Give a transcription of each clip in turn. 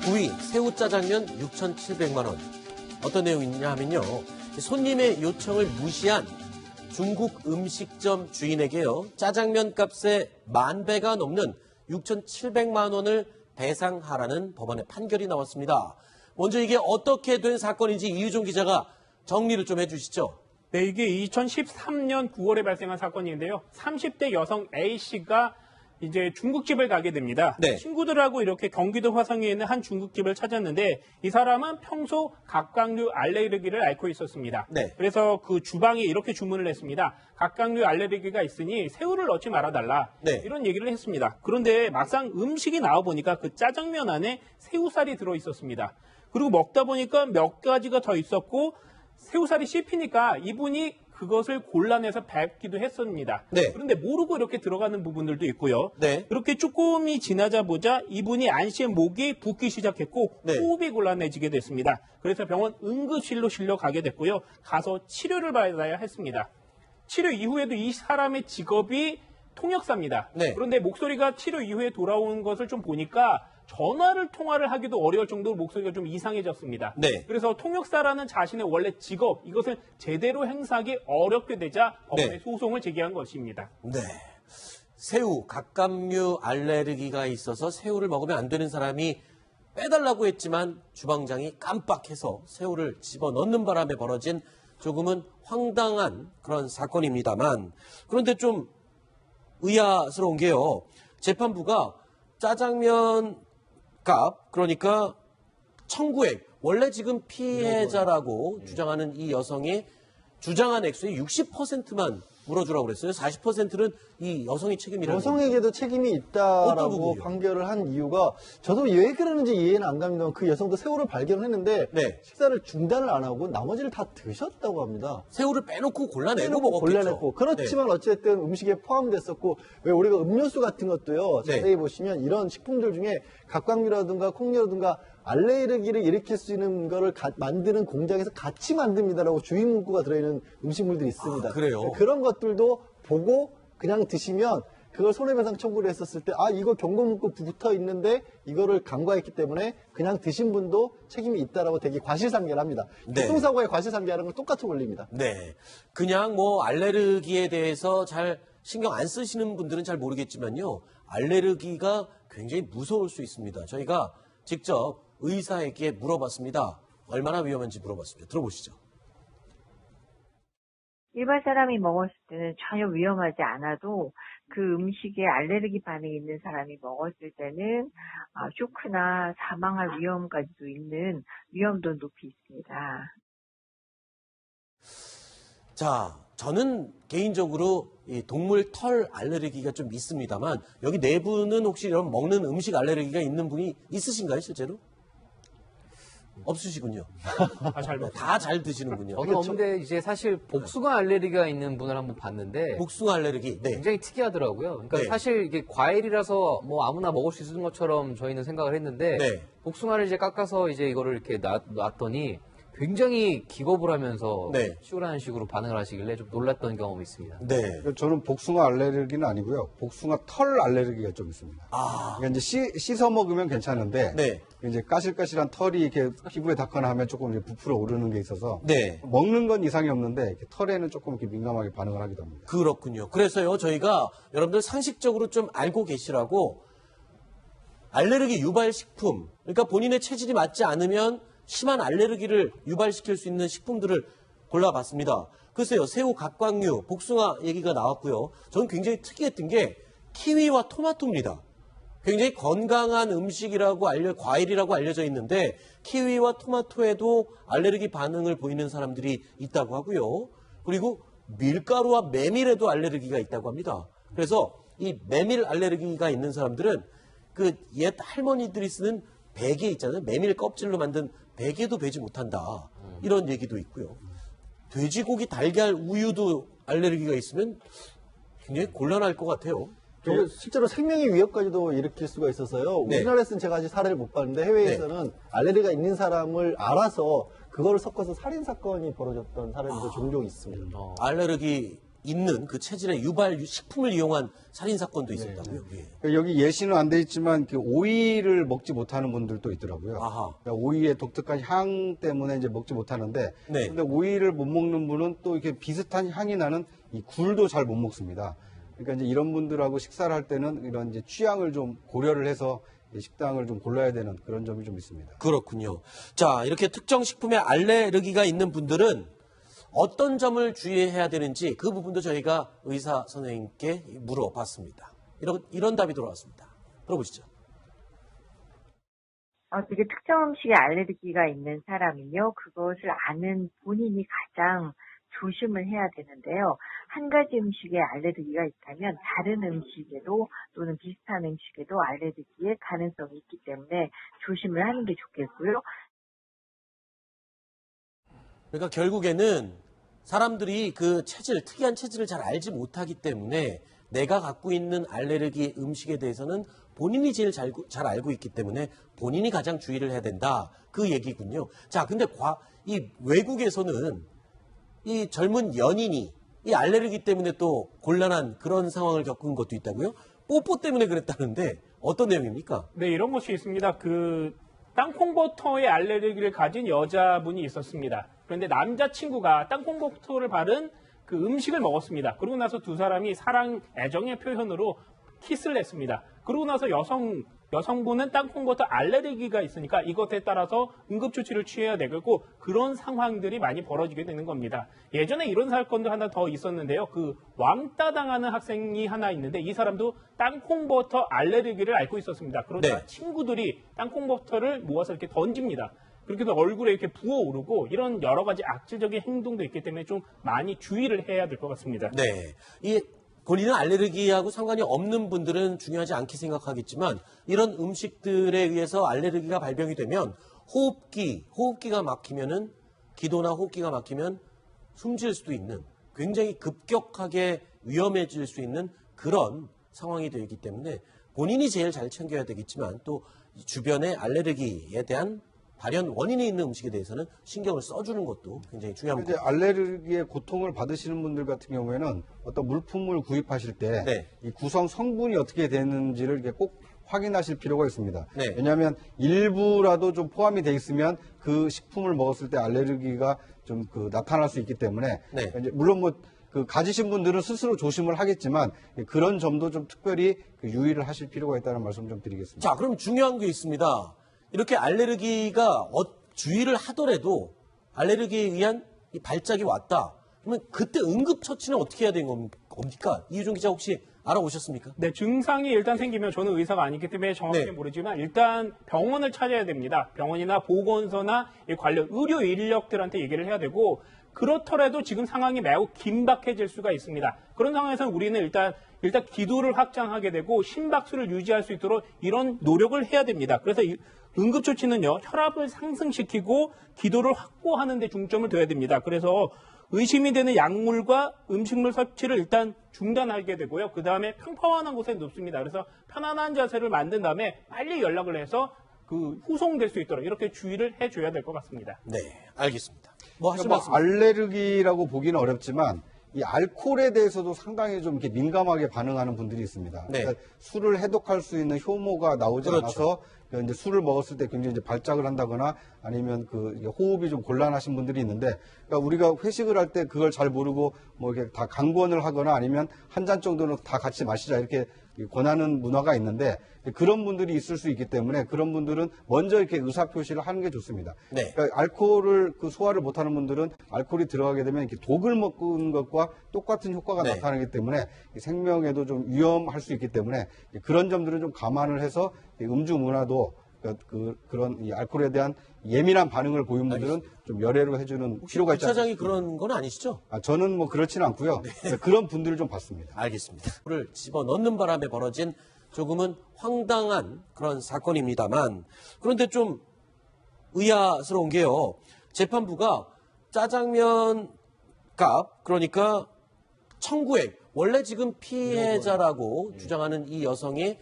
9위 새우 짜장면 6,700만 원. 어떤 내용이냐 하면요. 손님의 요청을 무시한 중국 음식점 주인에게요. 짜장면 값의 10,000배가 넘는 6,700만 원을 배상하라는 법원의 판결이 나왔습니다. 먼저 이게 어떻게 된 사건인지 이유종 기자가 정리를 좀 해주시죠. 네, 이게 2013년 9월에 발생한 사건인데요. 30대 여성 A씨가 이제 중국집을 가게 됩니다. 네. 친구들하고 이렇게 경기도 화성에 있는 한 중국집을 찾았는데 이 사람은 평소 각각류 알레르기를 앓고 있었습니다. 네. 그래서 그 주방에 이렇게 주문을 했습니다. 각각류 알레르기가 있으니 새우를 넣지 말아달라. 네. 이런 얘기를 했습니다. 그런데 막상 음식이 나와보니까 그 짜장면 안에 새우살이 들어있었습니다. 그리고 먹다 보니까 몇 가지가 더 있었고 새우살이 씹히니까 이분이 그것을 골라내서 뱉기도 했습니다. 네. 그런데 모르고 이렇게 들어가는 부분들도 있고요. 네. 그렇게 조금이 지나자 보자 이분이 안씨의 목이 붓기 시작했고 네. 호흡이 곤란해지게 됐습니다. 그래서 병원 응급실로 실려가게 됐고요. 가서 치료를 받아야 했습니다. 치료 이후에도 이 사람의 직업이 통역사입니다. 네. 그런데 목소리가 치료 이후에 돌아오는 것을 좀 보니까 통화를 하기도 어려울 정도로 목소리가 좀 이상해졌습니다. 네. 그래서 통역사라는 자신의 원래 직업, 이것을 제대로 행사하기 어렵게 되자 법원에 네. 소송을 제기한 것입니다. 네. 새우, 각각류 알레르기가 있어서 새우를 먹으면 안 되는 사람이 빼달라고 했지만 주방장이 깜빡해서 새우를 집어넣는 바람에 벌어진 조금은 황당한 그런 사건입니다만, 그런데 좀 의아스러운 게요. 재판부가 짜장면 값, 그러니까 청구액, 원래 지금 피해자라고 주장하는 이 여성이 주장한 액수의 60%만 물어주라고 그랬어요. 40%는 이 여성이 책임이라는 여성에게도 책임이 어떤 있다라고 부분이요? 판결을 한 이유가 저도 왜 그러는지 이해는 안 갑니다만 그 여성도 새우를 발견했는데 네. 식사를 중단을 안 하고 나머지를 다 드셨다고 합니다. 새우를 빼놓고 골라내고 빼놓고 먹었겠죠. 골라냈고 그렇지만 어쨌든 음식에 포함됐었고 왜 우리가 음료수 같은 것도요 네. 자세히 보시면 이런 식품들 중에 각각류라든가 콩류라든가 알레르기를 일으킬 수 있는 거를 만드는 공장에서 같이 만듭니다라고 주의 문구가 들어있는 음식물들이 있습니다. 아, 그래요? 그런 것들도 보고 그냥 드시면 그걸 손해배상 청구를 했었을 때 이거 경고 문구 붙어 있는데 이거를 간과했기 때문에 그냥 드신 분도 책임이 있다라고 되게 과실상계를 합니다. 네. 교통사고에 과실상계하는 건 똑같이 걸립니다. 네. 그냥 뭐 알레르기에 대해서 잘 신경 안 쓰시는 분들은 잘 모르겠지만요. 알레르기가 굉장히 무서울 수 있습니다. 저희가 직접 의사에게 물어봤습니다. 얼마나 위험한지 물어봤습니다. 들어보시죠. 일반 사람이 먹었을 때는 전혀 위험하지 않아도 그 음식에 알레르기 반응이 있는 사람이 먹었을 때는 쇼크나 사망할 위험까지도 있는 위험도 높이 있습니다. 자, 저는 개인적으로 이 동물 털 알레르기가 좀 있습니다만 여기 네 분은 혹시 이런 먹는 음식 알레르기가 있는 분이 있으신가요, 실제로? 없으시군요. 다 잘 드시는군요. 저는 없는데 이제 사실 복숭아 알레르기가 있는 분을 한번 봤는데 복숭아 알레르기. 네. 굉장히 특이하더라고요. 그러니까 네. 사실 이게 과일이라서 뭐 아무나 먹을 수 있는 것처럼 저희는 생각을 했는데 네. 복숭아를 이제 깎아서 이제 이거를 이렇게 놨더니 굉장히 기겁을 하면서 네. 치우라는 식으로 반응을 하시길래 좀 놀랐던 경험이 있습니다. 네. 저는 복숭아 알레르기는 아니고요. 복숭아 털 알레르기가 좀 있습니다. 그러니까 이제 씻어 먹으면 괜찮은데 네. 이제 까실까실한 털이 이렇게 피부에 닿거나 하면 조금 이제 부풀어 오르는 게 있어서 네. 먹는 건 이상이 없는데 이렇게 털에는 조금 이렇게 민감하게 반응을 하기도 합니다. 그렇군요. 그래서요, 저희가 여러분들 상식적으로 좀 알고 계시라고 알레르기 유발 식품, 그러니까 본인의 체질이 맞지 않으면 심한 알레르기를 유발시킬 수 있는 식품들을 골라봤습니다. 글쎄요, 새우, 각각류, 복숭아 얘기가 나왔고요. 저는 굉장히 특이했던 게 키위와 토마토입니다. 굉장히 건강한 음식이라고 과일이라고 알려져 있는데 키위와 토마토에도 알레르기 반응을 보이는 사람들이 있다고 하고요. 그리고 밀가루와 메밀에도 알레르기가 있다고 합니다. 그래서 이 메밀 알레르기가 있는 사람들은 그 옛 할머니들이 쓰는 베개 있잖아요. 메밀 껍질로 만든 베개도 베지 못한다. 이런 얘기도 있고요. 돼지고기, 달걀, 우유도 알레르기가 있으면 굉장히 곤란할 것 같아요. 그리고 실제로 생명의 위협까지도 일으킬 수가 있어서요. 네. 우리나라에서는 제가 아직 사례를 못 봤는데 해외에서는 알레르기가 있는 사람을 알아서 그거를 섞어서 살인 사건이 벌어졌던 사례도 종종 있습니다. 알레르기 있는 그 체질의 유발 식품을 이용한 살인 사건도 있었다고요. 예. 그러니까 여기 예시는 안 돼 있지만 그 오이를 먹지 못하는 분들도 있더라고요. 아하. 그러니까 오이의 독특한 향 때문에 이제 먹지 못하는데, 네. 근데 오이를 못 먹는 분은 또 이렇게 비슷한 향이 나는 이 굴도 잘 못 먹습니다. 그러니까 이제 이런 분들하고 식사를 할 때는 이런 이제 취향을 좀 고려를 해서 식당을 좀 골라야 되는 그런 점이 좀 있습니다. 그렇군요. 자, 이렇게 특정 식품에 알레르기가 있는 분들은 어떤 점을 주의해야 되는지 그 부분도 저희가 의사 선생님께 물어봤습니다. 이런 답이 돌아왔습니다. 들어보시죠. 되게 특정 음식에 알레르기가 있는 사람은요, 그것을 아는 본인이 가장 조심을 해야 되는데요. 한 가지 음식에 알레르기가 있다면 다른 음식에도 또는 비슷한 음식에도 알레르기의 가능성이 있기 때문에 조심을 하는 게 좋겠고요. 그러니까 결국에는 사람들이 그 특이한 체질을 잘 알지 못하기 때문에 내가 갖고 있는 알레르기 음식에 대해서는 본인이 제일 잘 알고 있기 때문에 본인이 가장 주의를 해야 된다. 그 얘기군요. 자, 근데 이 외국에서는 이 젊은 연인이 이 알레르기 때문에 또 곤란한 그런 상황을 겪은 것도 있다고요? 뽀뽀 때문에 그랬다는데 어떤 내용입니까? 네, 이런 것이 있습니다. 땅콩버터에 알레르기를 가진 여자분이 있었습니다. 그런데 남자친구가 땅콩버터를 바른 그 음식을 먹었습니다. 그러고 나서 두 사람이 사랑, 애정의 표현으로 키스를 했습니다. 그러고 나서 여성분은 땅콩버터 알레르기가 있으니까 이것에 따라서 응급조치를 취해야 되고 그런 상황들이 많이 벌어지게 되는 겁니다. 예전에 이런 사건도 하나 더 있었는데요. 왕따 당하는 학생이 하나 있는데 이 사람도 땅콩버터 알레르기를 앓고 있었습니다. 그러다 네. 친구들이 땅콩버터를 모아서 이렇게 던집니다. 그렇게 해서 얼굴에 이렇게 부어오르고 이런 여러 가지 악질적인 행동도 있기 때문에 좀 많이 주의를 해야 될 것 같습니다. 네. 본인은 알레르기하고 상관이 없는 분들은 중요하지 않게 생각하겠지만 이런 음식들에 의해서 알레르기가 발병이 되면 호흡기가 막히면은 기도나 호흡기가 막히면 숨질 수도 있는 굉장히 급격하게 위험해질 수 있는 그런 상황이 되기 때문에 본인이 제일 잘 챙겨야 되겠지만 또 주변의 알레르기에 대한 발현 원인이 있는 음식에 대해서는 신경을 써주는 것도 굉장히 중요한 이제 거죠. 알레르기의 고통을 받으시는 분들 같은 경우에는 어떤 물품을 구입하실 때 이 네. 구성 성분이 어떻게 되는지를 이렇게 꼭 확인하실 필요가 있습니다. 네. 왜냐하면 일부라도 좀 포함이 돼 있으면 그 식품을 먹었을 때 알레르기가 좀 나타날 수 있기 때문에 네. 이제 물론 가지신 분들은 스스로 조심을 하겠지만 그런 점도 좀 특별히 유의를 하실 필요가 있다는 말씀 좀 드리겠습니다. 자, 그럼 중요한 게 있습니다. 이렇게 알레르기가 주의를 하더라도 알레르기에 의한 이 발작이 왔다. 그러면 그때 응급처치는 어떻게 해야 되는 겁니까? 이유정 기자 혹시 알아보셨습니까? 네, 증상이 일단 생기면 저는 의사가 아니기 때문에 정확히 네. 모르지만 일단 병원을 찾아야 됩니다. 병원이나 보건소나 이 관련 의료 인력들한테 얘기를 해야 되고 그렇더라도 지금 상황이 매우 긴박해질 수가 있습니다. 그런 상황에서는 우리는 일단 기도를 확장하게 되고 심박수를 유지할 수 있도록 이런 노력을 해야 됩니다. 그래서 응급조치는요, 혈압을 상승시키고 기도를 확보하는 데 중점을 둬야 됩니다. 그래서 의심이 되는 약물과 음식물 섭취를 일단 중단하게 되고요. 그 다음에 평평한 곳에 눕습니다. 그래서 편안한 자세를 만든 다음에 빨리 연락을 해서 후송될 수 있도록 이렇게 주의를 해줘야 될 것 같습니다. 네, 알겠습니다. 뭐 하실 그러니까 말씀? 알레르기라고 보기는 어렵지만 이 알코올에 대해서도 상당히 좀 이렇게 민감하게 반응하는 분들이 있습니다. 네. 그러니까 술을 해독할 수 있는 효모가 나오지 그렇죠. 않아서 이제 술을 먹었을 때 굉장히 이제 발작을 한다거나 아니면 호흡이 좀 곤란하신 분들이 있는데, 그러니까 우리가 회식을 할 때 그걸 잘 모르고 뭐 이렇게 다 강권을 하거나 아니면 한 잔 정도는 다 같이 마시자 이렇게 권하는 문화가 있는데 그런 분들이 있을 수 있기 때문에 그런 분들은 먼저 이렇게 의사 표시를 하는 게 좋습니다. 네. 그러니까 알코올을 소화를 못하는 분들은 알코올이 들어가게 되면 이렇게 독을 먹은 것과 똑같은 효과가 네. 나타나기 때문에 생명에도 좀 위험할 수 있기 때문에 그런 점들은 좀 감안을 해서 음주 문화도 그런 이 알코올에 대한 예민한 반응을 보인 분들은 좀 열애로 해주는 필요가 있지 부차장이 않습니까? 그런 건 아니시죠? 저는 뭐 그렇지는 않고요. 그런 분들을 좀 봤습니다. 알겠습니다. 를 집어넣는 바람에 벌어진 조금은 황당한 그런 사건입니다만 그런데 좀 의아스러운 게요. 재판부가 짜장면 값 그러니까 청구액 원래 지금 피해자라고 주장하는 이 여성이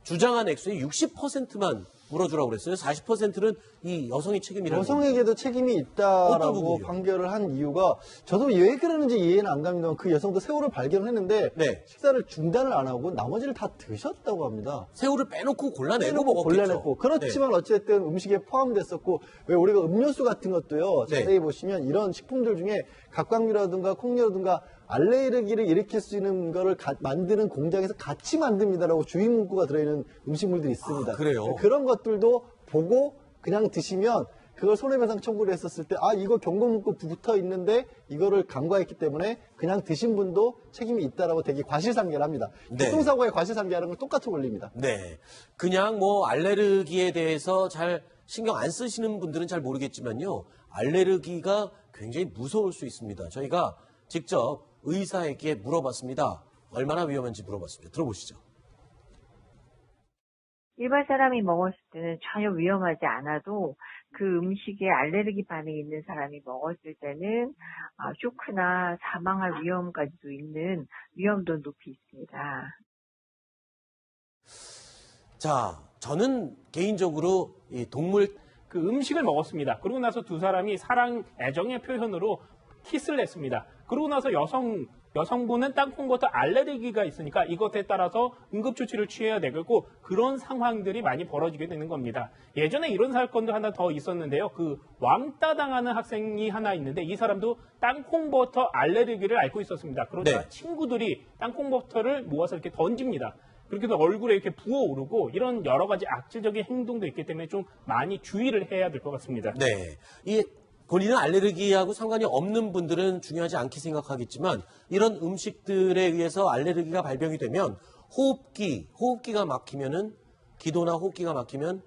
주장한 액수의 60%만 물어주라고 그랬어요. 40%는 이 여성이 책임이라고. 여성에게도 책임이 어떤 있다라고 부분이요? 판결을 한 이유가 저도 왜 그러는지 이해는 안 갑니다만 그 여성도 새우를 발견했는데 네. 식사를 중단을 안 하고 나머지를 다 드셨다고 합니다. 새우를 빼놓고 골라내고 빼놓고 먹었겠죠. 골라냈고 그렇지만 어쨌든 음식에 포함됐었고 왜 우리가 음료수 같은 것도요 네. 자세히 보시면 이런 식품들 중에 각각류라든가 콩류라든가 알레르기를 일으킬 수 있는 거를 만드는 공장에서 같이 만듭니다라고 주의 문구가 들어있는 음식물들이 있습니다. 아, 그래요? 그런 것들도 보고 그냥 드시면 그걸 손해배상 청구를 했었을 때 이거 경고 문구 붙어 있는데 이거를 간과했기 때문에 그냥 드신 분도 책임이 있다라고 되게 과실상계를 합니다. 네. 교통사고에 과실상계하는 건 똑같은 원리입니다. 네. 그냥 뭐 알레르기에 대해서 잘 신경 안 쓰시는 분들은 잘 모르겠지만요. 알레르기가 굉장히 무서울 수 있습니다. 저희가 직접 의사에게 물어봤습니다. 얼마나 위험한지 물어봤습니다. 들어보시죠. 일반 사람이 먹었을 때는 전혀 위험하지 않아도 그 음식에 알레르기 반응이 있는 사람이 먹었을 때는 쇼크나 사망할 위험까지도 있는 위험도 높이 있습니다. 자, 저는 개인적으로 이 동물 그 음식을 먹었습니다. 그러고 나서 두 사람이 사랑, 애정의 표현으로 키스를 했습니다. 그러고 나서 여성분은 땅콩버터 알레르기가 있으니까 이것에 따라서 응급조치를 취해야 되고 그런 상황들이 많이 벌어지게 되는 겁니다. 예전에 이런 사건도 하나 더 있었는데요. 그 왕따 당하는 학생이 하나 있는데 이 사람도 땅콩버터 알레르기를 앓고 있었습니다. 그러다가 네. 친구들이 땅콩버터를 모아서 이렇게 던집니다. 그렇게 해서 얼굴에 이렇게 부어오르고 이런 여러 가지 악질적인 행동도 있기 때문에 좀 많이 주의를 해야 될 것 같습니다. 네. 이 본인은 알레르기하고 상관이 없는 분들은 중요하지 않게 생각하겠지만 이런 음식들에 의해서 알레르기가 발병이 되면 호흡기가 막히면은 기도나 호흡기가 막히면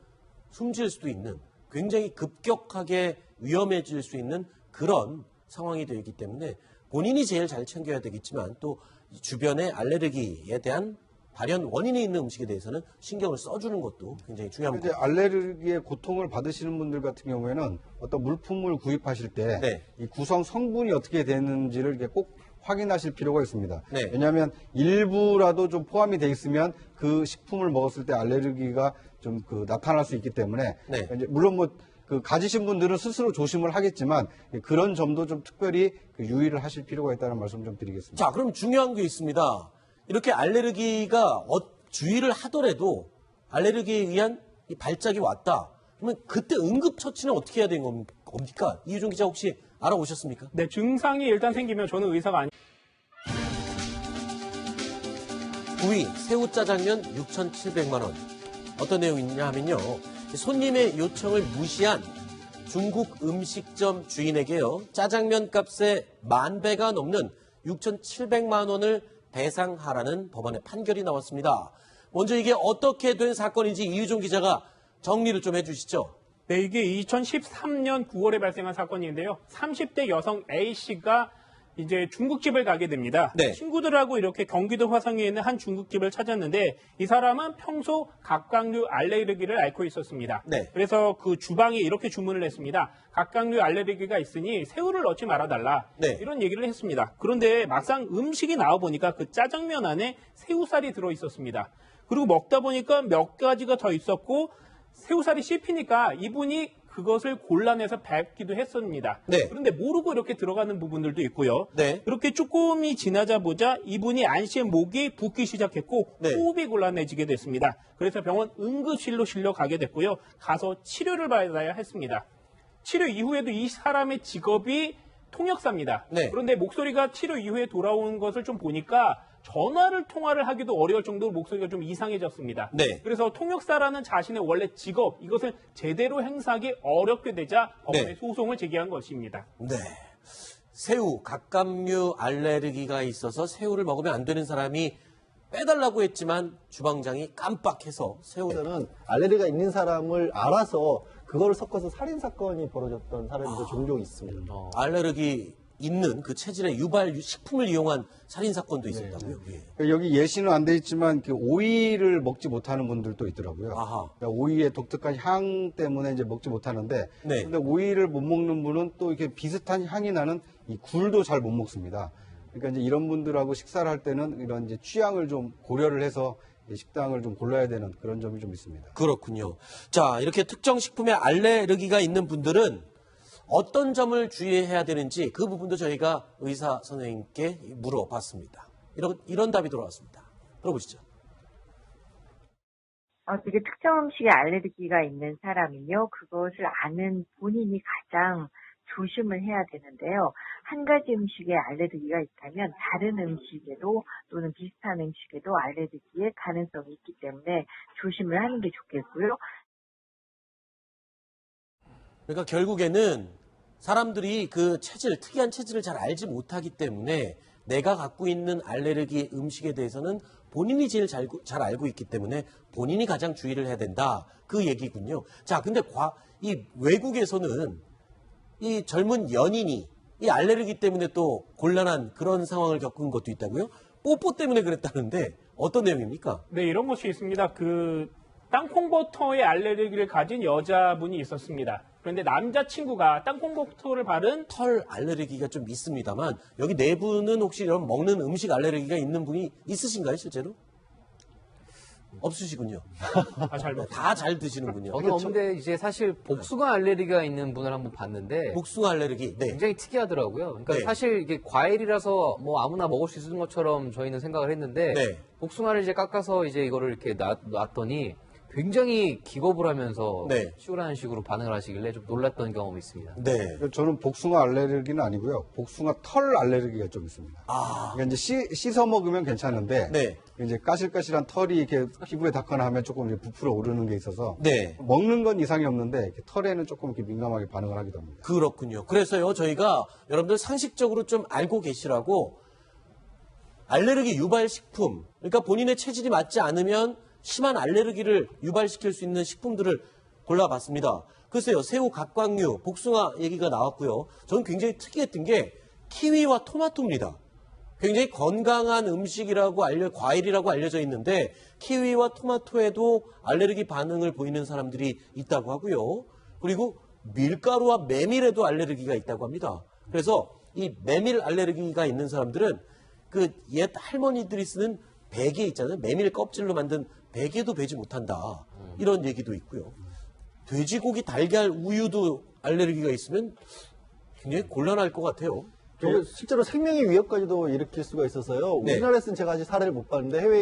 숨질 수도 있는 굉장히 급격하게 위험해질 수 있는 그런 상황이 되기 때문에 본인이 제일 잘 챙겨야 되겠지만 또 주변의 알레르기에 대한 발현 원인이 있는 음식에 대해서는 신경을 써주는 것도 굉장히 중요합니다. 이제 알레르기의 고통을 받으시는 분들 같은 경우에는 어떤 물품을 구입하실 때 이 네. 구성 성분이 어떻게 되는지를 이렇게 꼭 확인하실 필요가 있습니다. 네. 왜냐하면 일부라도 좀 포함이 돼 있으면 그 식품을 먹었을 때 알레르기가 좀 나타날 수 있기 때문에 네. 이제 물론 가지신 분들은 스스로 조심을 하겠지만 그런 점도 좀 특별히 유의를 하실 필요가 있다는 말씀 좀 드리겠습니다. 자, 그럼 중요한 게 있습니다. 이렇게 알레르기가 주의를 하더라도 알레르기에 의한 이 발작이 왔다. 그러면 그때 응급처치는 어떻게 해야 되는 겁니까? 이유정 기자 혹시 알아보셨습니까? 네, 증상이 일단 생기면 저는 의사가 아니 9위 새우짜장면 6,700만 원. 어떤 내용이냐 하면요. 손님의 요청을 무시한 중국 음식점 주인에게요. 짜장면 값의 10,000배가 넘는 6,700만 원을 배상하라는 법원의 판결이 나왔습니다. 먼저 이게 어떻게 된 사건인지 이유종 기자가 정리를 좀 해주시죠. 네, 이게 2013년 9월에 발생한 사건인데요. 30대 여성 A씨가 이제 중국집을 가게 됩니다. 네. 친구들하고 이렇게 경기도 화성에 있는 한 중국집을 찾았는데 이 사람은 평소 각각류 알레르기를 앓고 있었습니다. 네. 그래서 그 주방에 이렇게 주문을 했습니다. 각각류 알레르기가 있으니 새우를 넣지 말아달라. 네. 이런 얘기를 했습니다. 그런데 막상 음식이 나와보니까 그 짜장면 안에 새우살이 들어있었습니다. 그리고 먹다 보니까 몇 가지가 더 있었고 새우살이 씹히니까 이분이 그것을 골라내서 뱉기도 했습니다. 네. 그런데 모르고 이렇게 들어가는 부분들도 있고요. 네. 이렇게 조금이 지나자 보자 이분이 안시의 목이 붓기 시작했고 네. 호흡이 곤란해지게 됐습니다. 그래서 병원 응급실로 실려가게 됐고요. 가서 치료를 받아야 했습니다. 치료 이후에도 이 사람의 직업이 통역사입니다. 네. 그런데 목소리가 치료 이후에 돌아오는 것을 좀 보니까 통화를 하기도 어려울 정도로 목소리가 좀 이상해졌습니다. 네. 그래서 통역사라는 자신의 원래 직업, 이것을 제대로 행사하기 어렵게 되자 법원에 네. 소송을 제기한 것입니다. 네. 새우, 각각류 알레르기가 있어서 새우를 먹으면 안 되는 사람이 빼달라고 했지만 주방장이 깜빡해서 저는 알레르기가 있는 사람을 알아서 그거를 섞어서 살인 사건이 벌어졌던 사례도 종종 있습니다. 알레르기 있는 그 체질의 유발 식품을 이용한 살인 사건도 있었다고요. 예. 여기 예시는 안 돼 있지만 오이를 먹지 못하는 분들도 있더라고요. 아하. 그러니까 오이의 독특한 향 때문에 이제 먹지 못하는데, 네. 근데 오이를 못 먹는 분은 또 이렇게 비슷한 향이 나는 이 굴도 잘 못 먹습니다. 그러니까 이제 이런 분들하고 식사를 할 때는 이런 이제 취향을 좀 고려를 해서 식당을 좀 골라야 되는 그런 점이 좀 있습니다. 그렇군요. 자, 이렇게 특정 식품에 알레르기가 있는 분들은 어떤 점을 주의해야 되는지 그 부분도 저희가 의사 선생님께 물어봤습니다. 이런 답이 돌아왔습니다. 들어보시죠. 되게 특정 음식에 알레르기가 있는 사람은요, 그것을 아는 본인이 가장 조심을 해야 되는데요. 한 가지 음식에 알레르기가 있다면 다른 음식에도 또는 비슷한 음식에도 알레르기의 가능성이 있기 때문에 조심을 하는 게 좋겠고요. 그러니까 결국에는 사람들이 그 특이한 체질을 잘 알지 못하기 때문에 내가 갖고 있는 알레르기 음식에 대해서는 본인이 제일 잘 알고 있기 때문에 본인이 가장 주의를 해야 된다. 그 얘기군요. 자, 근데 이 외국에서는 이 젊은 연인이 이 알레르기 때문에 또 곤란한 그런 상황을 겪은 것도 있다고요? 뽀뽀 때문에 그랬다는데 어떤 내용입니까? 네, 이런 것이 있습니다. 땅콩버터에 알레르기를 가진 여자분이 있었습니다. 그런데 남자친구가 땅콩버터를 바른 털 알레르기가 좀 있습니다만 여기 네 분은 혹시 이런 먹는 음식 알레르기가 있는 분이 있으신가요, 실제로? 없으시군요. 잘 먹. 다 잘 드시는군요. 저는 없는데 이제 사실 복숭아 알레르기가 있는 분을 한번 봤는데 복숭아 알레르기. 네. 굉장히 특이하더라고요. 그러니까 네. 사실 이게 과일이라서 뭐 아무나 먹을 수 있는 것처럼 저희는 생각을 했는데 네. 복숭아를 이제 깎아서 이제 이거를 이렇게 놨더니 굉장히 기겁을 하면서 네. 치우라는 식으로 반응을 하시길래 좀 놀랐던 경험이 있습니다. 네. 저는 복숭아 알레르기는 아니고요. 복숭아 털 알레르기가 좀 있습니다. 그러니까 이제 씻어 먹으면 괜찮은데 네. 이제 까실까실한 털이 이렇게 피부에 닿거나 하면 조금 이제 부풀어 오르는 게 있어서 네. 먹는 건 이상이 없는데 이렇게 털에는 조금 이렇게 민감하게 반응을 하기도 합니다. 그렇군요. 그래서요, 저희가 여러분들 상식적으로 좀 알고 계시라고 알레르기 유발 식품, 그러니까 본인의 체질이 맞지 않으면 심한 알레르기를 유발시킬 수 있는 식품들을 골라봤습니다. 글쎄요, 새우, 갑각류, 복숭아 얘기가 나왔고요. 저는 굉장히 특이했던 게 키위와 토마토입니다. 굉장히 건강한 음식이라고 과일이라고 알려져 있는데 키위와 토마토에도 알레르기 반응을 보이는 사람들이 있다고 하고요. 그리고 밀가루와 메밀에도 알레르기가 있다고 합니다. 그래서 이 메밀 알레르기가 있는 사람들은 그 옛 할머니들이 쓰는 베개 있잖아요. 메밀 껍질로 만든 베개도 베지 못한다. 이런 얘기도 있고요. 돼지고기, 달걀, 우유도 알레르기가 있으면 굉장히 곤란할 것 같아요. 실제로 생명의 위협까지도 일으킬 수가 있어서요. 네. 우리나라에서는 제가 아직 사례를 못 봤는데 해외에